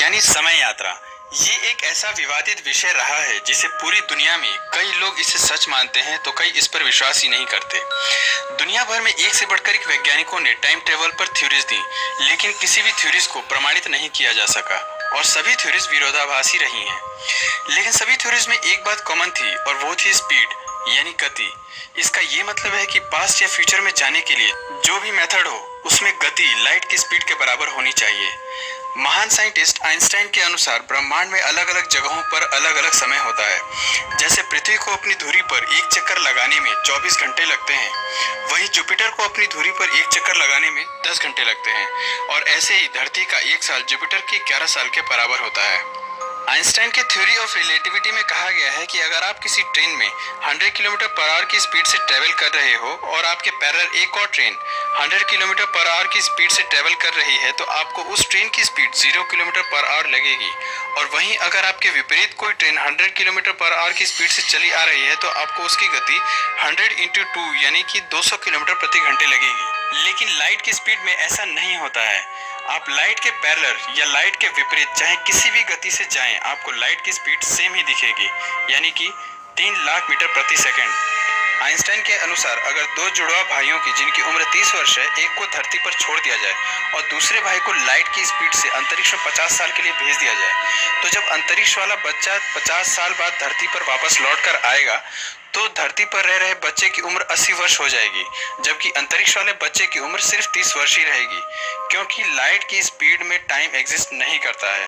यानी समय यात्रा। ये एक ऐसा विवादित विषय रहा है जिसे पूरी दुनिया में कई लोग इसे सच मानते हैं तो कई इस पर विश्वास ही नहीं करते। दुनिया भर में एक से बढ़कर एक वैज्ञानिकों ने टाइम ट्रेवल पर थ्योरीज दी, लेकिन किसी भी थ्योरीज को प्रमाणित नहीं किया जा सका और सभी थ्योरीज विरोधाभासी रही हैं। लेकिन सभी थ्योरीज में एक बात कॉमन थी और वो थी स्पीड यानी गति। इसका ये मतलब है कि पास्ट या फ्यूचर में जाने के लिए जो भी मेथड हो उसमें गति लाइट की स्पीड के बराबर होनी चाहिए। महान साइंटिस्ट आइंस्टाइन के अनुसार ब्रह्मांड में अलग अलग जगहों पर अलग अलग समय होता है। जैसे पृथ्वी को अपनी धुरी पर एक चक्कर लगाने में 24 घंटे लगते हैं, वहीं जुपिटर को अपनी धुरी पर एक चक्कर लगाने में 10 घंटे लगते हैं और ऐसे ही धरती का एक साल जुपिटर के 11 साल के बराबर होता है। आइंस्टाइन के थ्योरी ऑफ रिलेटिविटी में कहा गया है कि अगर आप किसी ट्रेन में 100 किलोमीटर पर आवर की स्पीड से ट्रेवल कर रहे हो और आपके पैरेलल एक और ट्रेन 100 किलोमीटर पर आवर की स्पीड से ट्रेवल कर रही है तो आपको उस ट्रेन की स्पीड 0 किलोमीटर पर आवर लगेगी। और वहीं अगर आपके विपरीत कोई ट्रेन 100 किलोमीटर पर आवर की स्पीड से चली आ रही है तो आपको उसकी गति 100 × 2 यानी कि 200 किलोमीटर प्रति घंटे लगेगी। लेकिन लाइट की स्पीड में ऐसा नहीं होता है। आप लाइट के पैरेलल या लाइट के विपरीत चाहे किसी भी गति से जाएं, आपको लाइट की स्पीड सेम ही दिखेगी, यानी कि 3 लाख मीटर प्रति सेकंड। आइंस्टाइन के अनुसार अगर दो जुड़वा भाइयों की जिनकी उम्र 30 वर्ष है, एक को धरती पर छोड़ दिया जाए और दूसरे भाई को लाइट की स्पीड से अंतरिक्ष में 50 साल के लिए भेज दिया जाए, तो जब अंतरिक्ष वाला बच्चा 50 साल बाद धरती पर वापस लौट कर आएगा तो धरती पर रह रहे बच्चे की उम्र 80 वर्ष हो जाएगी, जबकि अंतरिक्ष वाले बच्चे की उम्र सिर्फ 30 वर्ष ही रहेगी, क्योंकि लाइट की स्पीड में टाइम एग्जिस्ट नहीं करता है।